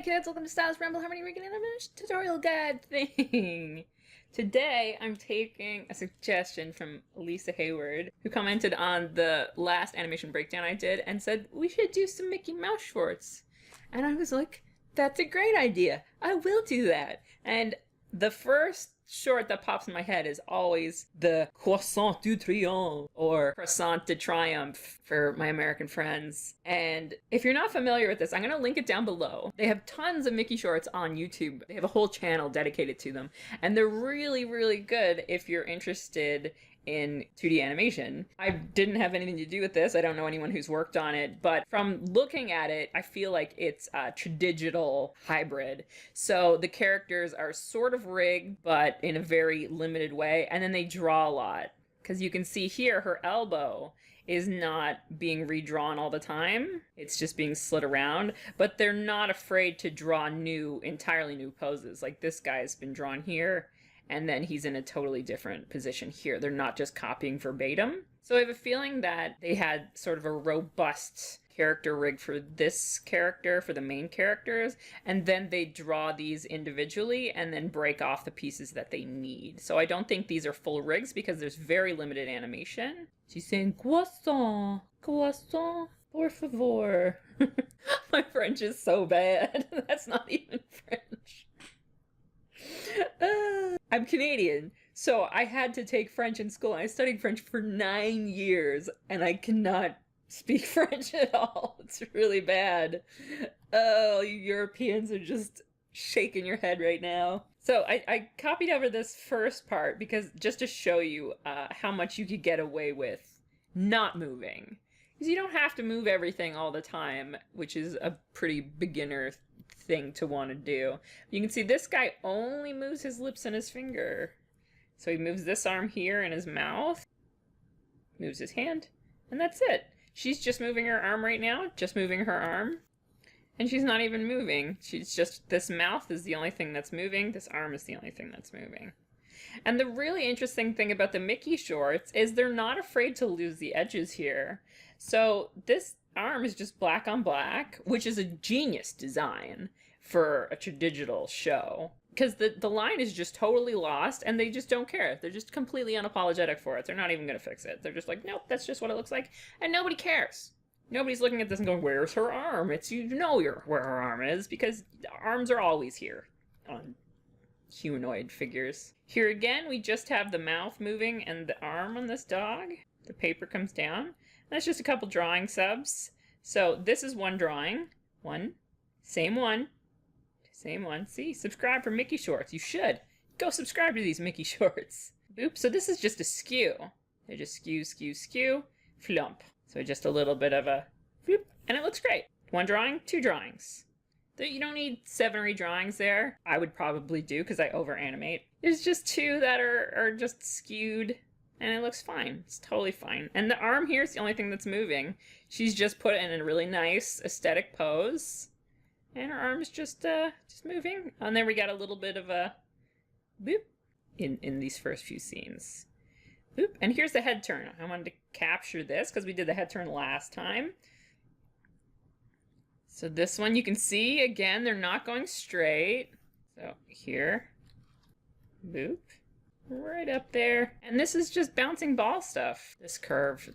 kids, welcome to Stylus Ramble Harmony Rigging Animation tutorial guide thing. Today I'm taking a suggestion from Lisa Hayward, who commented on the last animation breakdown I did and said we should do some Mickey Mouse shorts. And I was like, that's a great idea. I will do that. And the first short that pops in my head is always the croissant du triomphe, or croissant de triomphe for my American friends. And if you're not familiar with this, I'm going to link it down below. They have tons of Mickey shorts on YouTube. They have a whole channel dedicated to them. And they're really, really good if you're interested in 2D animation. I didn't have anything to do with this. I don't know anyone who's worked on it, but from looking at it, I feel like it's a Tradigital hybrid. So the characters are sort of rigged, but in a very limited way, and then they draw a lot. Because you can see here, her elbow is not being redrawn all the time. It's just being slid around, but they're not afraid to draw entirely new poses. Like this guy's been drawn here, and then he's in a totally different position here. They're not just copying verbatim. So I have a feeling that they had sort of a robust character rig for this character, for the main characters, and then they draw these individually and then break off the pieces that they need. So I don't think these are full rigs because there's very limited animation. She's saying, croissant, croissant, por favor. My French is so bad. That's not even French. I'm Canadian, so I had to take French in school. I studied French for 9 years, and I cannot speak French at all. It's really bad. Oh, you Europeans are just shaking your head right now. So I copied over this first part because just to show you how much you could get away with not moving. Because you don't have to move everything all the time, which is a pretty beginner thing to want to do. You can see this guy only moves his lips and his finger. So he moves this arm here in his mouth, moves his hand, and that's it. She's just moving her arm right now, just moving her arm. And she's not even moving. She's just, this mouth is the only thing that's moving, this arm is the only thing that's moving. And the really interesting thing about the Mickey shorts is they're not afraid to lose the edges here. So this arm is just black on black, which is a genius design for a Tradigital show. Because the line is just totally lost, and they just don't care. They're just completely unapologetic for it. They're not even going to fix it. They're just like, nope, that's just what it looks like, and nobody cares. Nobody's looking at this and going, where's her arm? It's, you know where her arm is, because arms are always here on humanoid figures. Here again, we just have the mouth moving and the arm on this dog. The paper comes down. That's just a couple drawing subs. So this is one drawing. One. Same one. Same one. See? Subscribe for Mickey shorts. You should. Go subscribe to these Mickey shorts. Boop. So this is just a skew. They just skew, skew, skew. Flump. So just a little bit of a floop. And it looks great. One drawing, two drawings. You don't need 7 or 8 drawings there. I would probably do because I over animate. There's just 2 that are just skewed, and it looks fine. It's totally fine. And the arm here is the only thing that's moving. She's just put it in a really nice aesthetic pose, and her arm is just moving. And then we got a little bit of a boop in these first few scenes. Boop. And here's the head turn. I wanted to capture this because we did the head turn last time. So this one you can see, again, they're not going straight. So here, boop, right up there. And this is just bouncing ball stuff, this curve.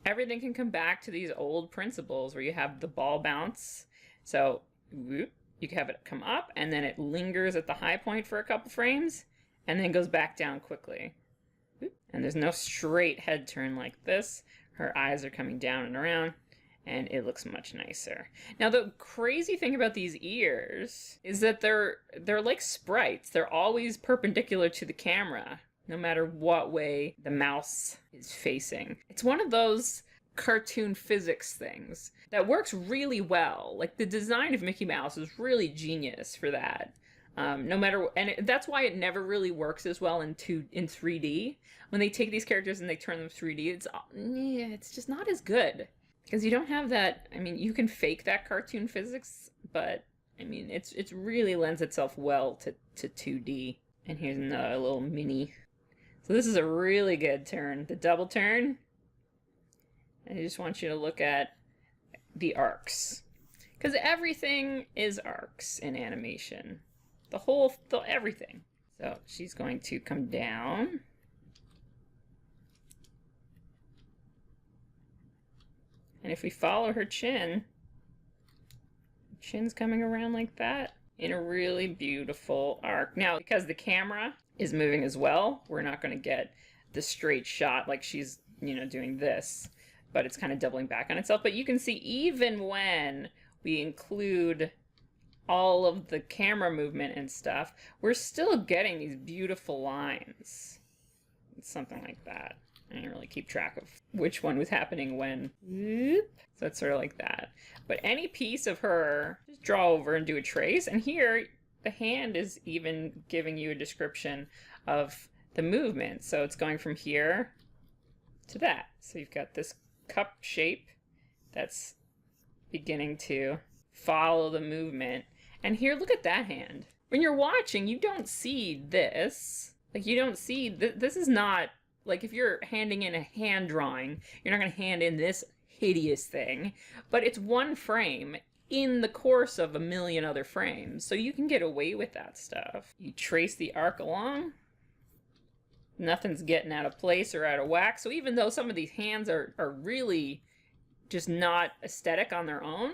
Everything can come back to these old principles where you have the ball bounce. So whoop, you can have it come up and then it lingers at the high point for a couple frames and then goes back down quickly. Whoop. And there's no straight head turn like this. Her eyes are coming down and around, and it looks much nicer. Now the crazy thing about these ears is that they're like sprites. They're always perpendicular to the camera, no matter what way the mouse is facing. It's one of those cartoon physics things that works really well. Like the design of Mickey Mouse is really genius for that. No matter, and that's why it never really works as well in 3D. When they take these characters and they turn them 3D, it's just not as good. Because you don't have that, I mean, you can fake that cartoon physics, but, I mean, it really lends itself well to 2D. And here's another little mini. So this is a really good turn. The double turn. I just want you to look at the arcs. Because everything is arcs in animation. Everything. So she's going to come down. And if we follow her chin's coming around like that in a really beautiful arc. Now, because the camera is moving as well, we're not going to get the straight shot like she's, doing this, but it's kind of doubling back on itself. But you can see even when we include all of the camera movement and stuff, we're still getting these beautiful lines. It's something like that. I didn't really keep track of which one was happening when. So it's sort of like that. But any piece of her, just draw over and do a trace. And here, the hand is even giving you a description of the movement. So it's going from here to that. So you've got this cup shape that's beginning to follow the movement. And here, look at that hand. When you're watching, you don't see this. Like, you don't see, this is not, like, if you're handing in a hand drawing, you're not going to hand in this hideous thing. But it's one frame in the course of a million other frames. So you can get away with that stuff. You trace the arc along. Nothing's getting out of place or out of whack. So even though some of these hands are really just not aesthetic on their own,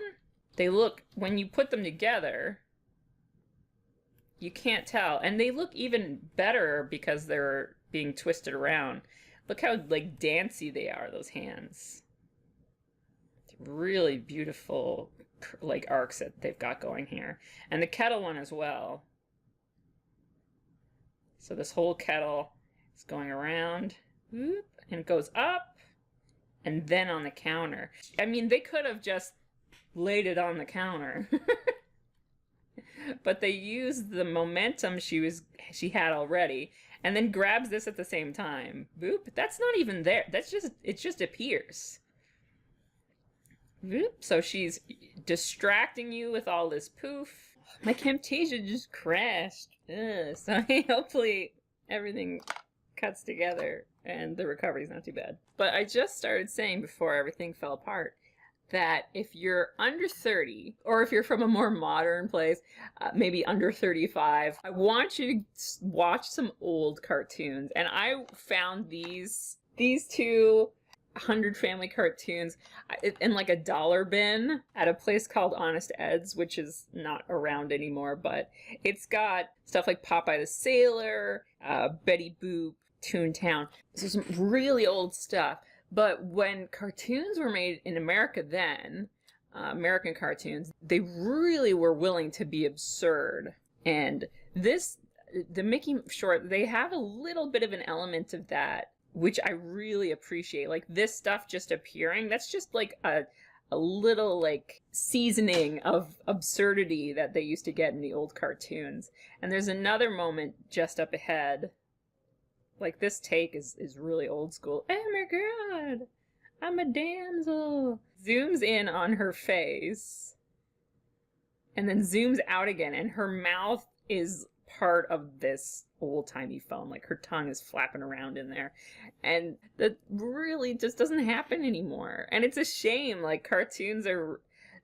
they look, when you put them together, you can't tell. And they look even better because they're being twisted around. Look how, like, dancey they are, those hands. Really beautiful, like, arcs that they've got going here. And the kettle one as well. So this whole kettle is going around, whoop, and it goes up, and then on the counter. I mean, they could have just laid it on the counter. But they used the momentum she had already, and then grabs this at the same time. Boop. That's not even there. It just appears. Boop. So she's distracting you with all this poof. My Camtasia just crashed. Ugh. So hopefully everything cuts together and the recovery's not too bad. But I just started saying before everything fell apart that if you're under 30, or if you're from a more modern place, maybe under 35, I want you to watch some old cartoons. And I found these two 100 Family cartoons in like a dollar bin at a place called Honest Ed's, which is not around anymore, but it's got stuff like Popeye the Sailor, Betty Boop, Toontown. So some really old stuff. But when cartoons were made in America then, American cartoons, they really were willing to be absurd. And the Mickey short, they have a little bit of an element of that, which I really appreciate. Like, this stuff just appearing, that's just like a little, like, seasoning of absurdity that they used to get in the old cartoons. And there's another moment just up ahead. Like, this take is really old school. Oh my god, I'm a damsel. Zooms in on her face and then zooms out again, and her mouth is part of this old-timey phone. Like, her tongue is flapping around in there, and that really just doesn't happen anymore. And it's a shame. Like, cartoons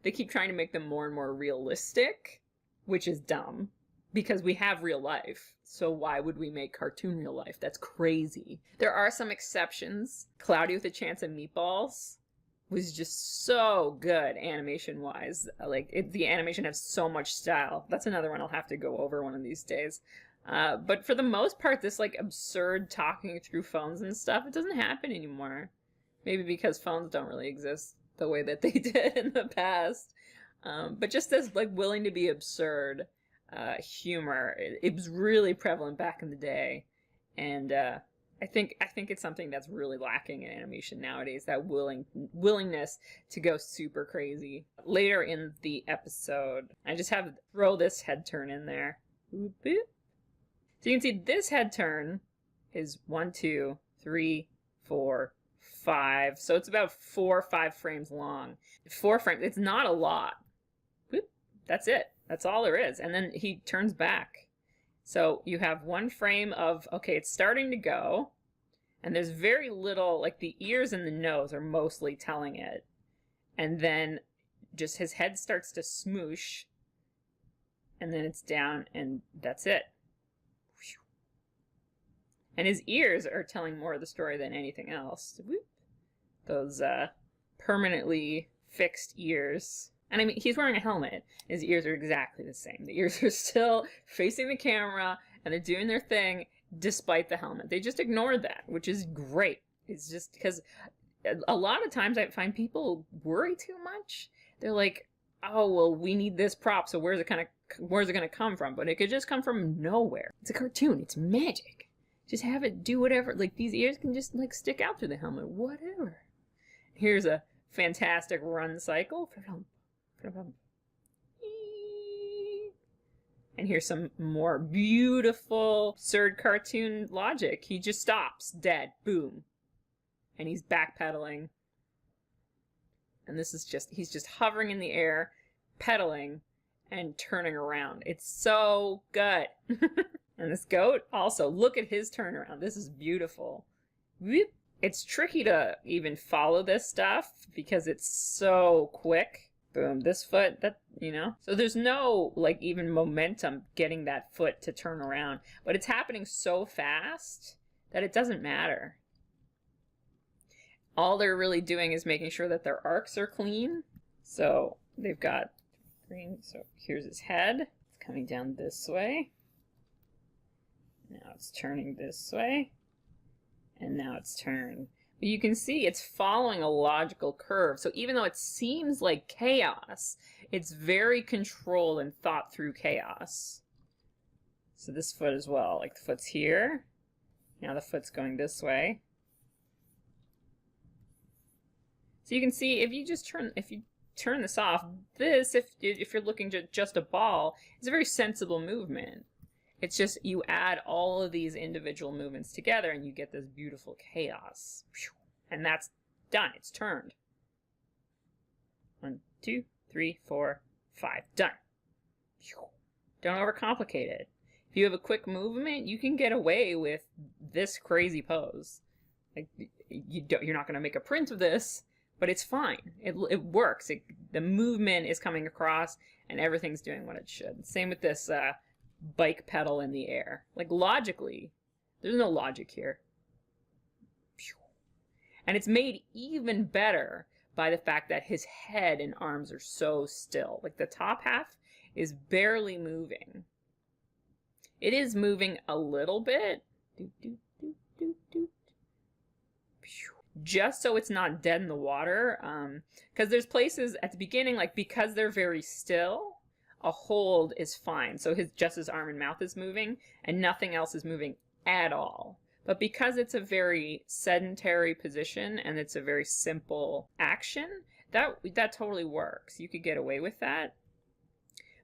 they keep trying to make them more and more realistic, which is dumb. Because we have real life, so why would we make cartoon real life? That's crazy. There are some exceptions. Cloudy with a Chance of Meatballs was just so good animation-wise. Like, the animation has so much style. That's another one I'll have to go over one of these days. But for the most part, this, like, absurd talking through phones and stuff, it doesn't happen anymore. Maybe because phones don't really exist the way that they did in the past. But just this, like, willing to be absurd humor, it was really prevalent back in the day, and I think it's something that's really lacking in animation nowadays, that willingness to go super crazy. Later in the episode, I just have to throw this head turn in there. Boop, boop. So you can see this head turn is 1, 2, 3, 4, 5. So it's about 4 or 5 frames long. 4 frames. It's not a lot. Boop. That's it. That's all there is. And then he turns back. So you have 1 frame of, okay, it's starting to go. And there's very little, like, the ears and the nose are mostly telling it. And then just his head starts to smoosh, and then it's down, and that's it. And his ears are telling more of the story than anything else. Those permanently fixed ears. And I mean, he's wearing a helmet. His ears are exactly the same. The ears are still facing the camera, and they're doing their thing despite the helmet. They just ignored that, which is great. It's just because a lot of times I find people worry too much. They're like, oh, well, we need this prop, so where's it going to come from? But it could just come from nowhere. It's a cartoon. It's magic. Just have it do whatever. Like, these ears can just, like, stick out through the helmet. Whatever. Here's a fantastic run cycle. And here's some more beautiful absurd cartoon logic. He just stops, dead, boom. And he's backpedaling. And this is just, he's just hovering in the air, pedaling, and turning around. It's so good. And this goat, also, look at his turnaround. This is beautiful. It's tricky to even follow this stuff because it's so quick. Boom, this foot, that, you know. So there's no, like, even momentum getting that foot to turn around. But it's happening so fast that it doesn't matter. All they're really doing is making sure that their arcs are clean. So they've got green. So here's his head. It's coming down this way. Now it's turning this way. And now it's turned. But you can see it's following a logical curve. So even though it seems like chaos, it's very controlled and thought through chaos. So this foot as well. Like the foot's here. Now the foot's going this way. So you can see if you turn this off, this, if you're looking at just a ball, it's a very sensible movement. It's just you add all of these individual movements together and you get this beautiful chaos. And that's done. It's turned. 1, 2, 3, 4, 5. Done. Don't overcomplicate it. If you have a quick movement, you can get away with this crazy pose. Like, you're not going to make a print of this, but it's fine. It works. The movement is coming across and everything's doing what it should. Same with this bike pedal in the air. Like, logically, there's no logic here. And it's made even better by the fact that his head and arms are so still. Like, the top half is barely moving. It is moving a little bit. Just so it's not dead in the water. Because there's places at the beginning, like, because they're very still, a hold is fine. So just his arm and mouth is moving, and nothing else is moving at all. But because it's a very sedentary position, and it's a very simple action, that totally works. You could get away with that.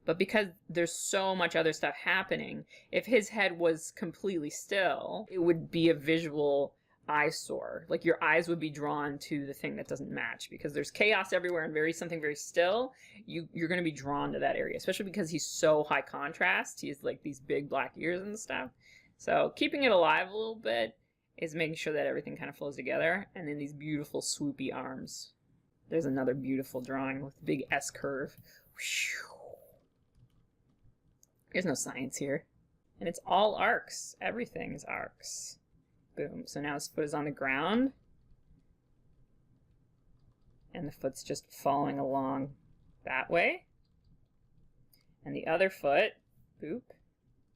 But because there's so much other stuff happening, if his head was completely still, it would be a visual eyesore. Like, your eyes would be drawn to the thing that doesn't match, because there's chaos everywhere and something very still. You're going to be drawn to that area, especially because he's so high contrast. He has like these big black ears and stuff. So keeping it alive a little bit is making sure that everything kind of flows together. And then these beautiful swoopy arms. There's another beautiful drawing with the big S curve. There's no science here. And it's all arcs. Everything is arcs. Boom. So now his foot is on the ground. And the foot's just following along that way. And the other foot, boop,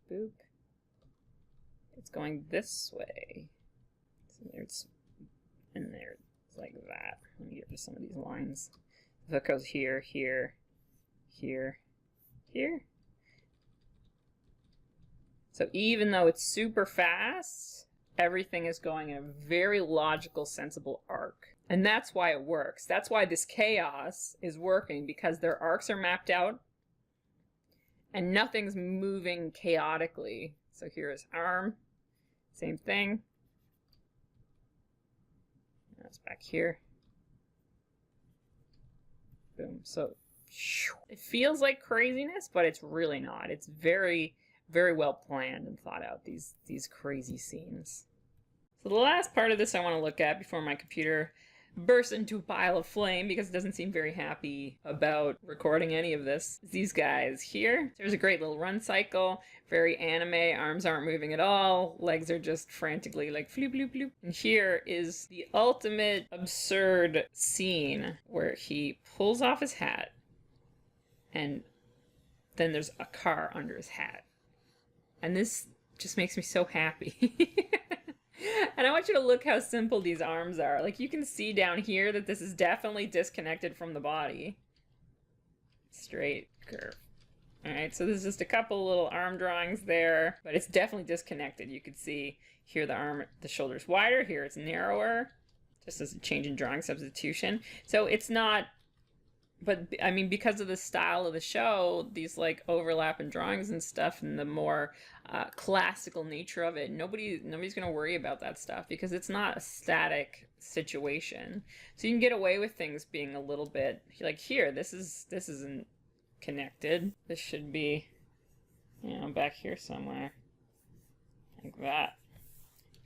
boop, it's going this way. So there's, and there, it's like that. Let me get to some of these lines. The foot goes here, here, here, here. So even though it's super fast, everything is going in a very logical, sensible arc. And that's why it works. That's why this chaos is working, because their arcs are mapped out and nothing's moving chaotically. So here is arm, same thing. That's back here. Boom. So it feels like craziness, but it's really not. It's very, very well planned and thought out, these crazy scenes. So the last part of this I want to look at before my computer bursts into a pile of flame because it doesn't seem very happy about recording any of this. These guys here. There's a great little run cycle. Very anime. Arms aren't moving at all. Legs are just frantically like floop, bloop, bloop. And here is the ultimate absurd scene where he pulls off his hat and then there's a car under his hat. And this just makes me so happy. And I want you to look how simple these arms are. Like, you can see down here that this is definitely disconnected from the body. Straight curve. Alright, so there's just a couple little arm drawings there, but it's definitely disconnected. You can see here the shoulder's wider, here it's narrower, just as a change in drawing substitution. So it's not, but I mean, because of the style of the show, these like overlap in drawings and stuff, and the more classical nature of it, nobody's gonna worry about that stuff because it's not a static situation. So you can get away with things being a little bit like here. This isn't connected. This should be, you know, back here somewhere, like that.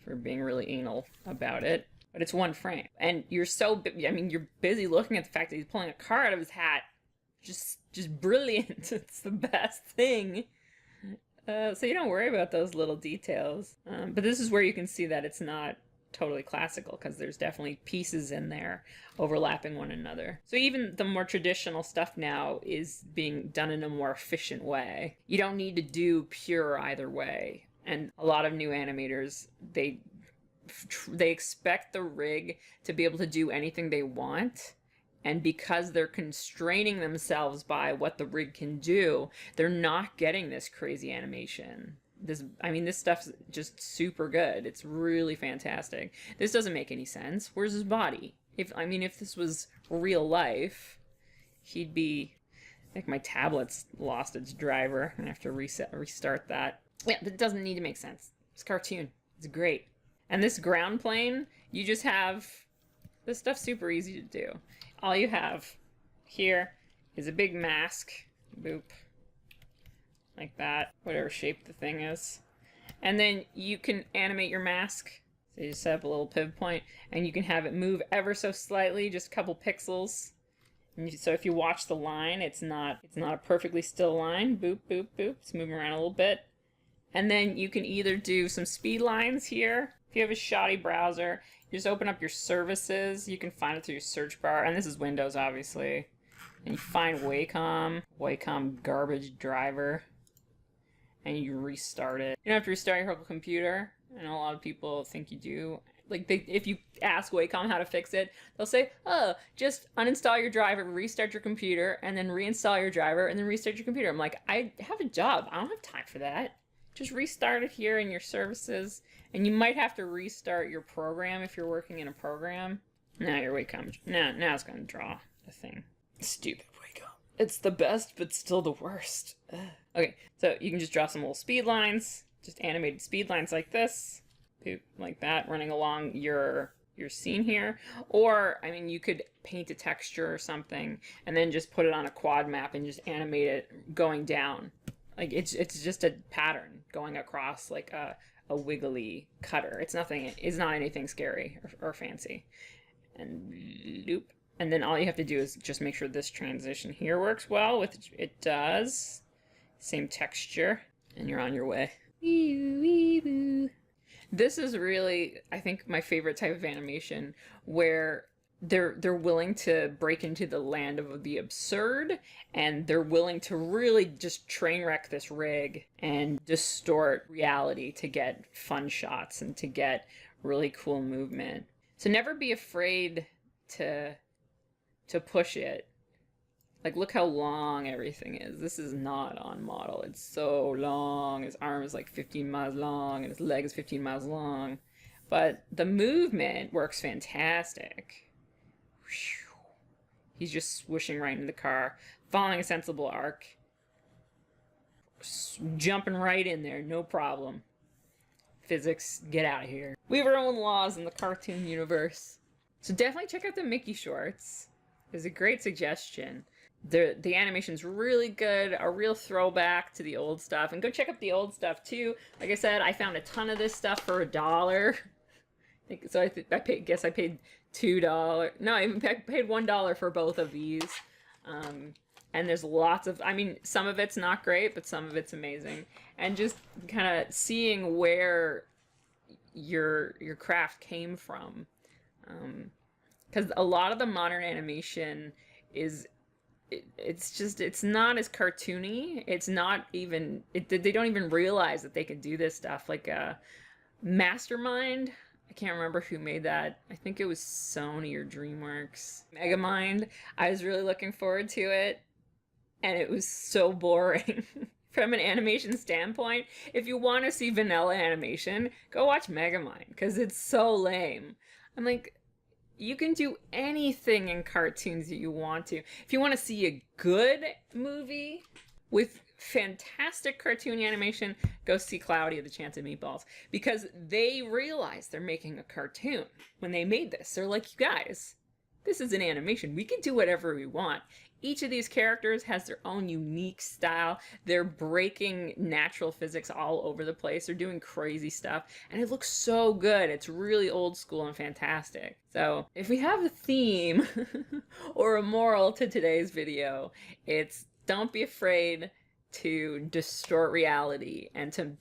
For being really anal about it. But it's one frame. And you're you're busy looking at the fact that he's pulling a car out of his hat. Just brilliant. It's the best thing. So you don't worry about those little details. But this is where you can see that it's not totally classical, because there's definitely pieces in there overlapping one another. So even the more traditional stuff now is being done in a more efficient way. You don't need to do pure either way. And a lot of new animators, they expect the rig to be able to do anything they want, and because they're constraining themselves by what the rig can do, they're not getting this crazy animation. This stuff's just super good. It's really fantastic. This doesn't make any sense. Where's his body? If this was real life, he'd be like, my tablet's lost its driver and I have to restart that. Yeah, that doesn't need to make sense. It's a cartoon. It's great. And this ground plane, you just have, this stuff's super easy to do. All you have here is a big mask. Boop. Like that. Whatever shape the thing is. And then you can animate your mask. So you set up a little pivot point and you can have it move ever so slightly, just a couple pixels. And so if you watch the line, it's not a perfectly still line. Boop, boop, boop. It's moving around a little bit. And then you can either do some speed lines here. If you have a shoddy browser, you just open up your services. You can find it through your search bar. And this is Windows, obviously. And you find Wacom garbage driver. And you restart it. You don't have to restart your whole computer. I know a lot of people think you do. Like, if you ask Wacom how to fix it, they'll say, oh, just uninstall your driver, restart your computer, and then reinstall your driver, and then restart your computer. I'm like, I have a job. I don't have time for that. Just restart it here in your services. And you might have to restart your program if you're working in a program. Now your Wacom, now it's going to draw the thing. Stupid Wacom. It's the best, but still the worst. Ugh. Okay, so you can just draw some little speed lines, just animated speed lines like this, like that, running along your scene here. Or, you could paint a texture or something, and then just put it on a quad map and just animate it going down. Like, it's just a pattern going across, like a wiggly cutter. It's not anything scary or fancy. And loop. And then all you have to do is just make sure this transition here works well, which it does. Same texture, and you're on your way. This is really, I think, my favorite type of animation, where they're willing to break into the land of the absurd, and they're willing to really just train wreck this rig and distort reality to get fun shots and to get really cool movement. So never be afraid to push it. Like, look how long everything is. This is not on model. It's so long. His arm is like 15 miles long, and his leg is 15 miles long. But the movement works fantastic. He's just swooshing right into the car, following a sensible arc. Jumping right in there, no problem. Physics, get out of here. We have our own laws in the cartoon universe. So definitely check out the Mickey shorts. It's a great suggestion. The animation's really good, a real throwback to the old stuff. And go check out the old stuff too. Like I said, I found a ton of this stuff for $1. So I guess I paid $2. No, I even paid $1 for both of these. And there's lots of, I mean, some of it's not great, but some of it's amazing. And just kind of seeing where your craft came from. Because a lot of the modern animation is, it's not as cartoony. It's not even, they don't even realize that they can do this stuff. Like Mastermind, I can't remember who made that. I think it was Sony or DreamWorks. Megamind, I was really looking forward to it, and it was so boring. From an animation standpoint, if you want to see vanilla animation, go watch Megamind, because it's so lame. I'm like, you can do anything in cartoons that you want to. If you want to see a good movie with fantastic cartoon animation, go see Cloudy of the Chance of Meatballs, because they realize they're making a cartoon when they made this. They're like, you guys, this is an animation. We can do whatever we want. Each of these characters has their own unique style. They're breaking natural physics all over the place. They're doing crazy stuff, and it looks so good. It's really old school and fantastic. So if we have a theme or a moral to today's video, it's don't be afraid to distort reality and to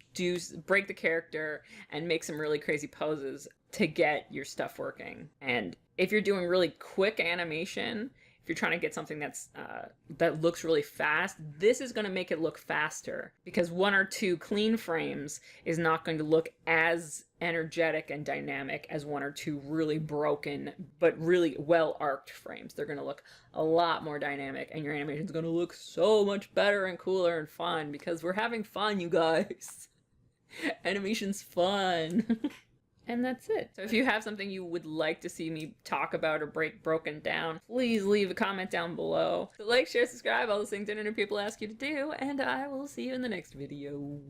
break the character and make some really crazy poses to get your stuff working. And if you're doing really quick animation, if you're trying to get something that's that looks really fast, this is going to make it look faster, because 1 or 2 clean frames is not going to look as energetic and dynamic as 1 or 2 really broken but really well arced frames. They're going to look a lot more dynamic, and your animation is going to look so much better and cooler and fun, because we're having fun, you guys. Animation's fun. And that's it. So if you have something you would like to see me talk about or broken down, please leave a comment down below. So like, share, subscribe, all those things internet people ask you to do, and I will see you in the next video.